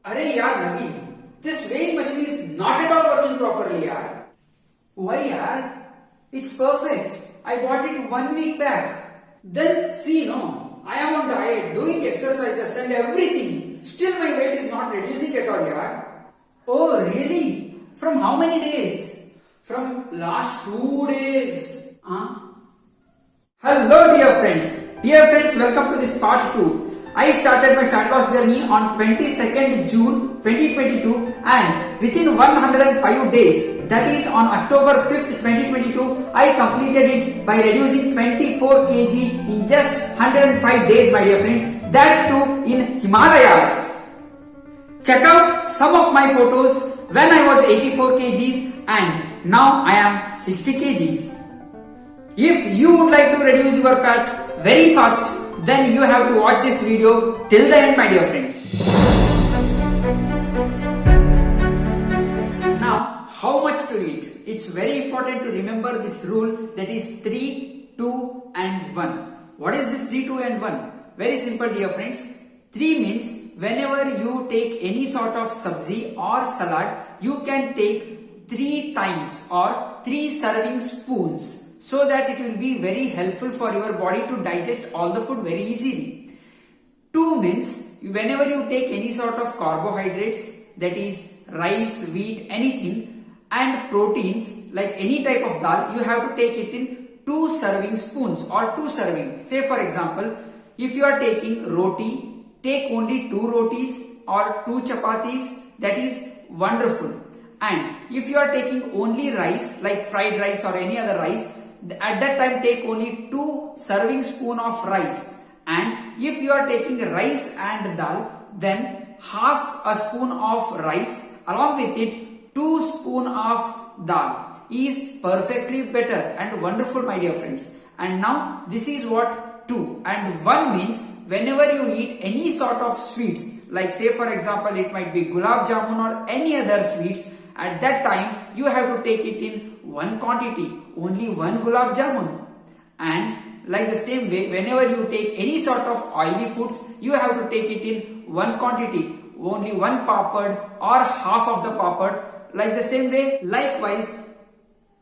अरे यार नवीन, this weighing machine is not at all working properly यार. Why यार? It's perfect. I bought it 1 week back. Then see no, I am on diet, doing exercises and everything. Still my weight is not reducing at all yaar. Oh really? From how many days? From last 2 days. Hello dear friends. Dear friends, welcome to this part 2. I started my fat loss journey on 22nd June 2022 and within 105 days, that is on October 5th 2022, I completed it by reducing 24 kg in just 105 days my dear friends, that too in Himalayas. Check out some of my photos when I was 84 kgs and now I am 60 kgs. If you would like to reduce your fat very fast, then you have to watch this video till the end my dear friends. Now, how much to eat? It's very important to remember this rule, that is 3, 2 and 1. What is this 3, 2 and 1? Very simple dear friends. 3 means whenever you take any sort of sabzi or salad, you can take 3 times or 3 serving spoons, so that it will be very helpful for your body to digest all the food very easily. 2 means whenever you take any sort of carbohydrates, that is rice, wheat, anything, and proteins like any type of dal, you have to take it in 2 serving spoons or 2 serving. Say for example, if you are taking roti, take only 2 rotis or 2 chapatis, that is wonderful. And if you are taking only rice like fried rice or any other rice, at that time take only 2 serving spoon of rice. And if you are taking rice and dal, then half a spoon of rice along with it 2 spoon of dal is perfectly better and wonderful my dear friends. And now this is what 2 and 1 means whenever you eat any sort of sweets, like say for example it might be gulab jamun or any other sweets, at that time you have to take it in 1 quantity, only 1 gulab jamun. And like the same way, whenever you take any sort of oily foods, you have to take it in 1 quantity, only 1 papad or half of the papad. Like the same way, likewise,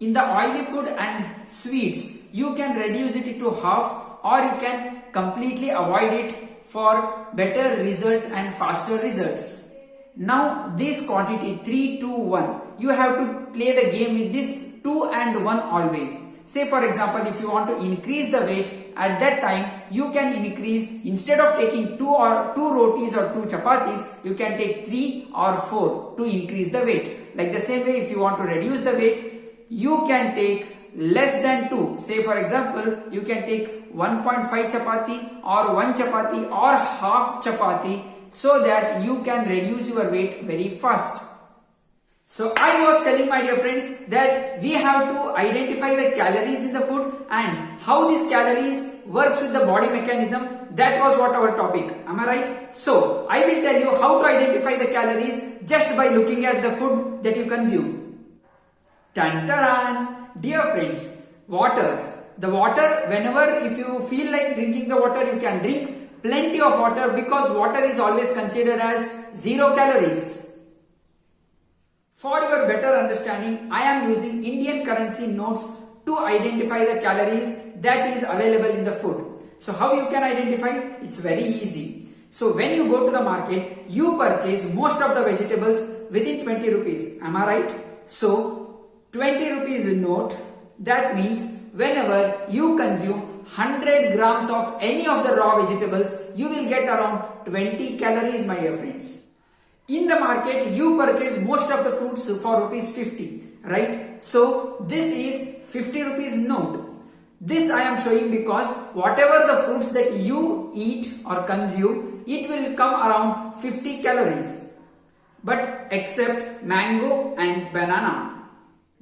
in the oily food and sweets, you can reduce it to half or you can completely avoid it for better results and faster results. Now this quantity 3, 2, 1, you have to play the game with this 2 and 1 always. Say for example, if you want to increase the weight, at that time you can increase, instead of taking 2 rotis or 2 chapatis, you can take 3 or 4 to increase the weight. Like the same way, if you want to reduce the weight, you can take less than 2. Say for example, you can take 1.5 chapati or 1 chapati or half chapati, so that you can reduce your weight very fast. So I was telling my dear friends that we have to identify the calories in the food and how these calories works with the body mechanism. That was what our topic. Am I right? So I will tell you how to identify the calories just by looking at the food that you consume. Tan-taran! Dear friends, water. The water, whenever if you feel like drinking the water, you can drink plenty of water, because water is always considered as 0 calories. For your better understanding, I am using Indian currency notes to identify the calories that is available in the food. So how you can identify? It's very easy. So when you go to the market, you purchase most of the vegetables within 20 rupees. Am I right? So 20 rupees note, that means whenever you consume 100 grams of any of the raw vegetables, you will get around 20 calories my dear friends. In the market, you purchase most of the fruits for rupees 50, right? So this is 50 rupees note. This I am showing because whatever the fruits that you eat or consume, it will come around 50 calories. But except mango and banana.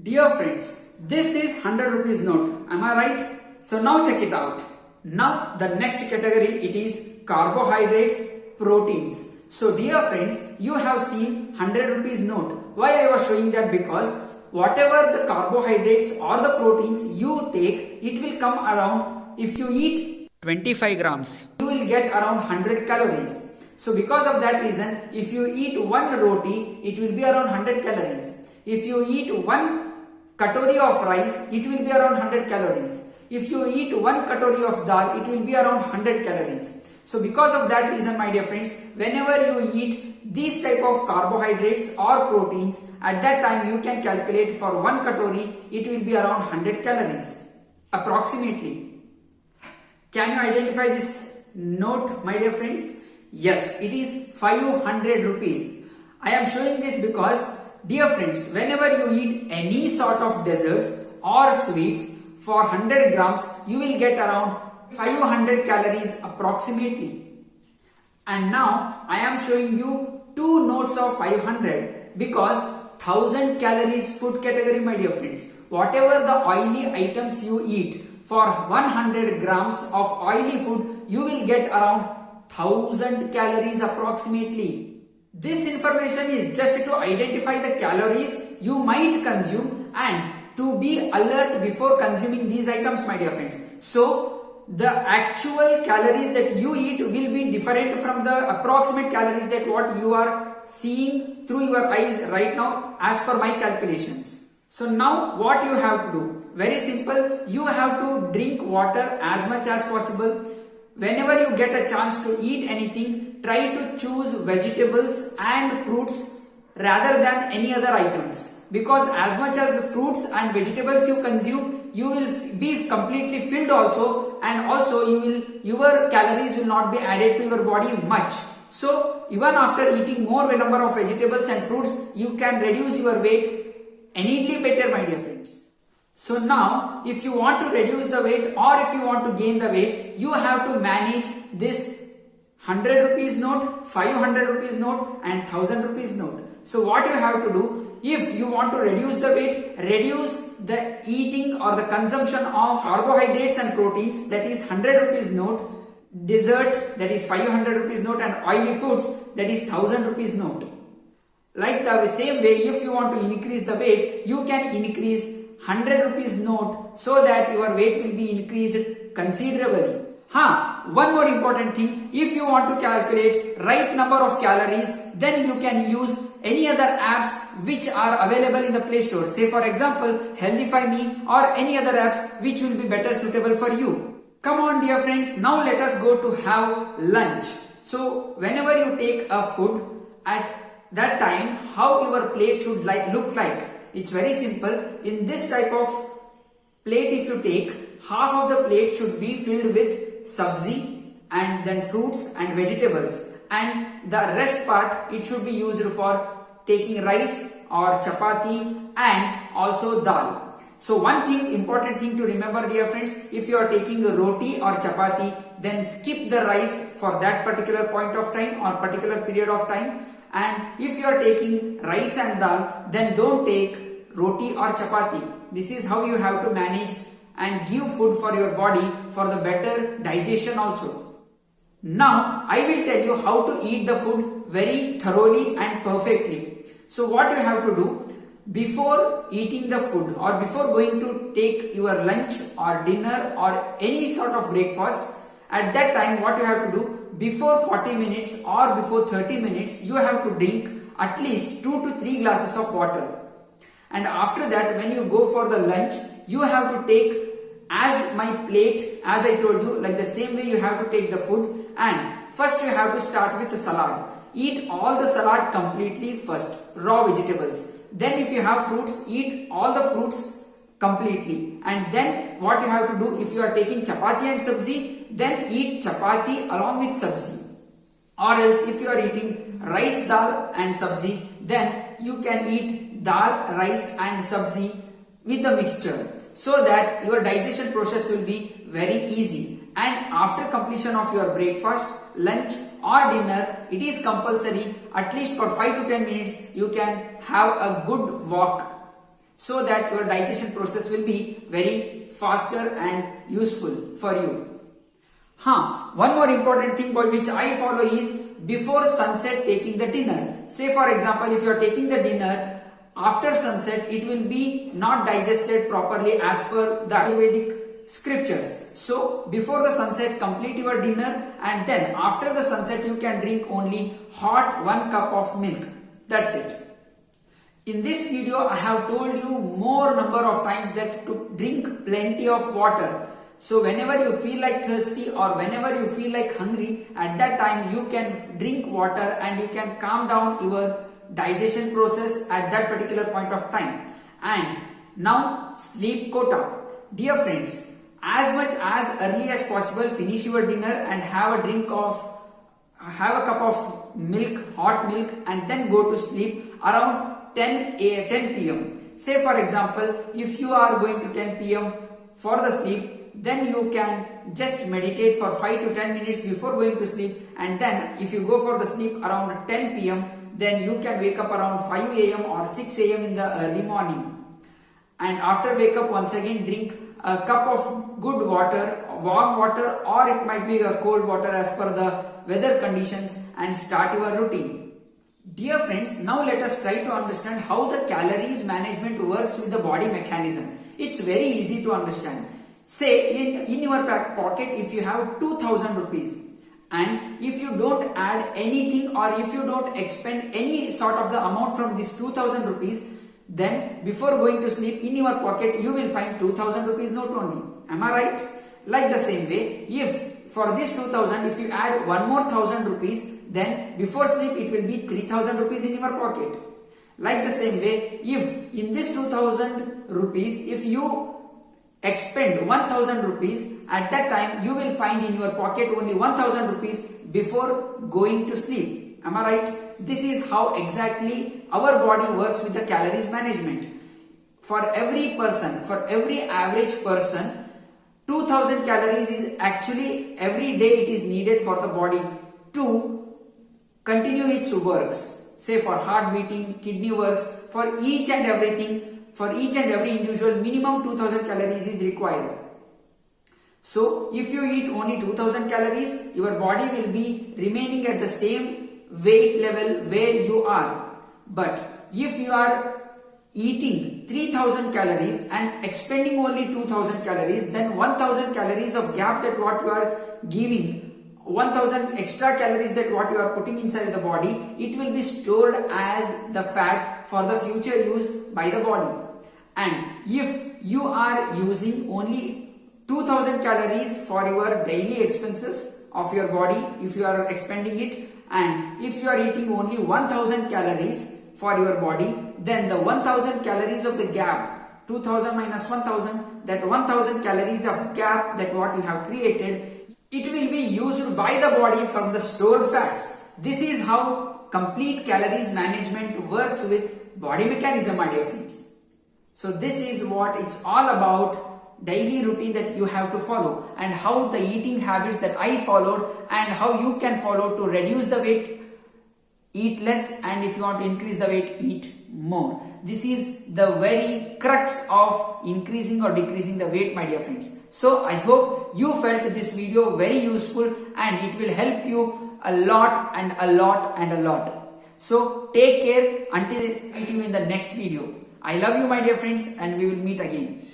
Dear friends, this is 100 rupees note. Am I right? So now check it out. Now the next category, it is carbohydrates, proteins. So dear friends, you have seen 100 rupees note. Why I was showing that? Because whatever the carbohydrates or the proteins you take, it will come around, if you eat 25 grams, you will get around 100 calories. So because of that reason, if you eat one roti, it will be around 100 calories. If you eat one katori of rice, it will be around 100 calories. If you eat one katori of dal, it will be around 100 calories. So because of that reason, my dear friends, whenever you eat these type of carbohydrates or proteins, at that time you can calculate for one katori, it will be around 100 calories approximately. Can you identify this note, my dear friends? Yes, it is 500 rupees. I am showing this because, dear friends, whenever you eat any sort of desserts or sweets for 100 grams, you will get around 500 calories approximately. And now I am showing you two notes of 500 because 1000 calories food category, my dear friends. Whatever the oily items you eat for 100 grams of oily food, you will get around 1000 calories approximately. This information is just to identify the calories you might consume and to be alert before consuming these items, my dear friends. So the actual calories that you eat will be different from the approximate calories that what you are seeing through your eyes right now as per my calculations. So now what you have to do? Very simple. You have to drink water as much as possible. Whenever you get a chance to eat anything, try to choose vegetables and fruits rather than any other items. Because as much as fruits and vegetables you consume, you will be completely filled also, and also your calories will not be added to your body much. So even after eating more number of vegetables and fruits, you can reduce your weight neatly better, my dear friends. So now, if you want to reduce the weight or if you want to gain the weight, you have to manage this 100 rupees note, 500 rupees note and 1000 rupees note. So what you have to do, if you want to reduce the weight, reduce the eating or the consumption of carbohydrates and proteins, that is 100 rupees note, dessert, that is 500 rupees note, and oily foods, that is 1000 rupees note. Like the same way, if you want to increase the weight, you can increase 100 rupees note so that your weight will be increased considerably. One more important thing, if you want to calculate right number of calories, then you can use any other apps which are available in the Play Store. Say for example, Healthify Me or any other apps which will be better suitable for you. Come on dear friends, now let us go to have lunch. So whenever you take a food, at that time how your plate should look like? It's very simple. In this type of plate, if you take, half of the plate should be filled with sabzi and then fruits and vegetables, and the rest part it should be used for taking rice or chapati and also dal. So one thing, important thing to remember dear friends, if you are taking a roti or chapati, then skip the rice for that particular point of time or particular period of time. And if you are taking rice and dal, then don't take roti or chapati. This is how you have to manage and give food for your body for the better digestion also. Now I will tell you how to eat the food very thoroughly and perfectly. So what you have to do, before eating the food or before going to take your lunch or dinner or any sort of breakfast, at that time what you have to do, before 40 minutes or before 30 minutes, you have to drink at least 2 to 3 glasses of water. And after that, when you go for the lunch, you have to take as my plate, as I told you, like the same way you have to take the food. And first you have to start with the salad. Eat all the salad completely first, raw vegetables. Then if you have fruits, eat all the fruits completely. And then what you have to do, if you are taking chapati and sabzi, then eat chapati along with sabzi. Or else if you are eating rice, dal and sabzi, then you can eat dal, rice and sabzi with the mixture, so that your digestion process will be very easy. And after completion of your breakfast, lunch or dinner, it is compulsory at least for 5 to 10 minutes you can have a good walk, so that your digestion process will be very faster and useful for you. One more important thing which I follow is before sunset taking the dinner. Say for example, if you are taking the dinner after sunset, it will be not digested properly as per the Ayurvedic scriptures. So before the sunset complete your dinner, and then after the sunset you can drink only hot 1 cup of milk. That's it. In this video I have told you more number of times that to drink plenty of water. So whenever you feel like thirsty or whenever you feel like hungry, at that time you can drink water and you can calm down your digestion process at that particular point of time. And now sleep quota. Dear friends, as much as early as possible finish your dinner and have a cup of milk, hot milk, and then go to sleep around 10 p.m. Say for example, if you are going to 10 p.m. for the sleep, then you can just meditate for 5 to 10 minutes before going to sleep, and then if you go for the sleep around 10 p.m. then you can wake up around 5 a.m. or 6 a.m. in the early morning. And after wake up, once again drink a cup of good water, warm water, or it might be a cold water as per the weather conditions, and start your routine. Dear friends, now let us try to understand how the calories management works with the body mechanism. It's very easy to understand. Say in your pocket if you have 2000 rupees, and if you don't add anything or if you don't expend any sort of the amount from this 2000 rupees, then before going to sleep in your pocket you will find 2000 rupees note only. Am I right? Like the same way, if for this 2000 if you add one more 1000 rupees, then before sleep it will be 3000 rupees in your pocket. Like the same way, if in this 2000 rupees if you expend 1000 rupees, at that time you will find in your pocket only 1000 rupees before going to sleep. Am I right? This is how exactly our body works with the calories management. For every person, for every average person, 2000 calories is actually every day it is needed for the body to continue its works. Say for heart beating, kidney works, for each and everything, for each and every individual minimum 2000 calories is required. So if you eat only 2000 calories, your body will be remaining at the same weight level where you are. But if you are eating 3000 calories and expending only 2000 calories, then 1000 calories of gap that what you are giving, 1000 extra calories that what you are putting inside the body, it will be stored as the fat for the future use by the body. And if you are using only 2000 calories for your daily expenses of your body, if you are expending it, and if you are eating only 1000 calories for your body, then the 1000 calories of the gap, 2000 minus 1000, that 1000 calories of gap that what you have created, it will be used by the body from the stored fats. This is how complete calories management works with body mechanism, my dear friends. So this is what it's all about, daily routine that you have to follow, and how the eating habits that I followed and how you can follow to reduce the weight, eat less, and if you want to increase the weight, eat more. This is the very crux of increasing or decreasing the weight, my dear friends. So I hope you felt this video very useful and it will help you a lot and a lot and a lot. So take care until I meet you in the next video. I love you, my dear friends, and we will meet again.